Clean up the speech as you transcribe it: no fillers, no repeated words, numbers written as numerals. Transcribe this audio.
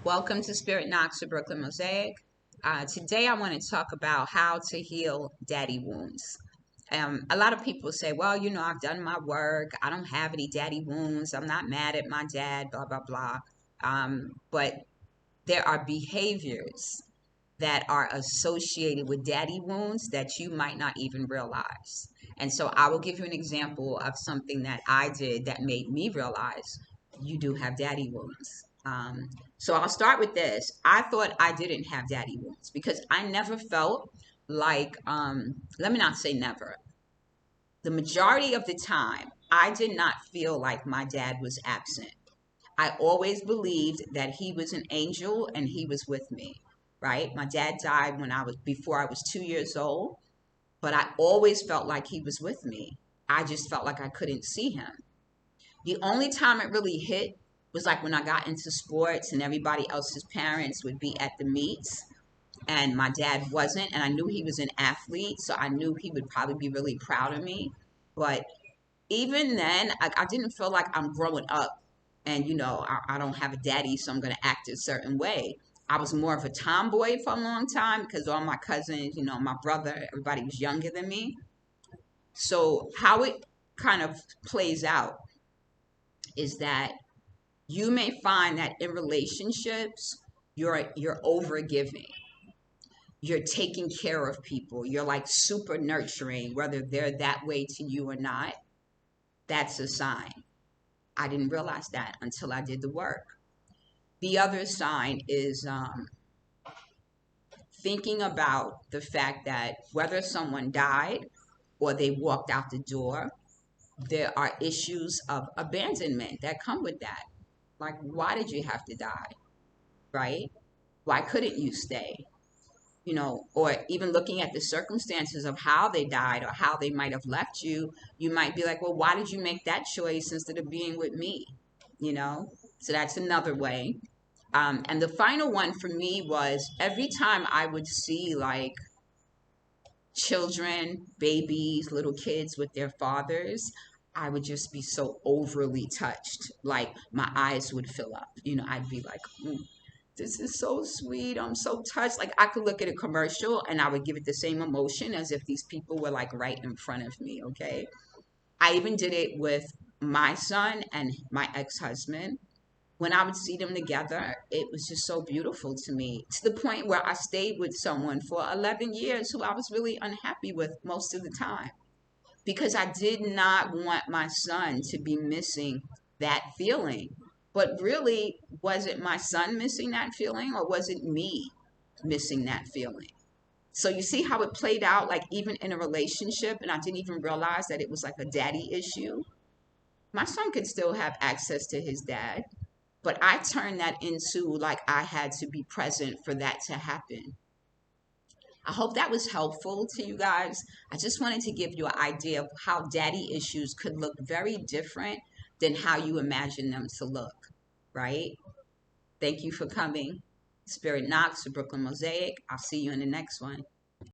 Welcome to Spirit Knocks for Brooklyn Mosaic. Today I want to talk about how to heal daddy wounds. A lot of people say, well, I've done my work. I don't have any daddy wounds. I'm not mad at my dad, blah, blah, blah. But there are behaviors that are associated with daddy wounds that you might not even realize. And so I will give you an example of something that I did that made me realize you do have daddy wounds. So I'll start with this. I thought I didn't have daddy wounds because I never felt like, let me not say never. The majority of the time, I did not feel like my dad was absent. I always believed that he was an angel and he was with me, right? My dad died before I was 2 years old, but I always felt like he was with me. I just felt like I couldn't see him. The only time it really hit was like when I got into sports and everybody else's parents would be at the meets and my dad wasn't, and I knew he was an athlete, so I knew he would probably be really proud of me. But even then, I didn't feel like I'm growing up and, I don't have a daddy, so I'm going to act a certain way. I was more of a tomboy for a long time because all my cousins, my brother, everybody was younger than me. So how it kind of plays out is that you may find that in relationships, you're over giving. You're taking care of people. You're like super nurturing, whether they're that way to you or not. That's a sign. I didn't realize that until I did the work. The other sign is thinking about the fact that whether someone died or they walked out the door, there are issues of abandonment that come with that. Like, why did you have to die? Right? Why couldn't you stay? Or even looking at the circumstances of how they died or how they might have left you, you might be like, well, why did you make that choice instead of being with me? You know? So that's another way. And the final one for me was every time I would see like children, babies, little kids with their fathers, I would just be so overly touched. Like my eyes would fill up. I'd be like, this is so sweet. I'm so touched. Like I could look at a commercial and I would give it the same emotion as if these people were like right in front of me. Okay. I even did it with my son and my ex-husband. When I would see them together, it was just so beautiful to me, to the point where I stayed with someone for 11 years who I was really unhappy with most of the time because I did not want my son to be missing that feeling. But really, was it my son missing that feeling or was it me missing that feeling? So you see how it played out, like even in a relationship, and I didn't even realize that it was like a daddy issue. My son could still have access to his dad, but I turned that into like I had to be present for that to happen. I hope that was helpful to you guys. I just wanted to give you an idea of how daddy issues could look very different than how you imagine them to look, right? Thank you for coming. Spirit Knocks for Brooklyn Mosaic. I'll see you in the next one.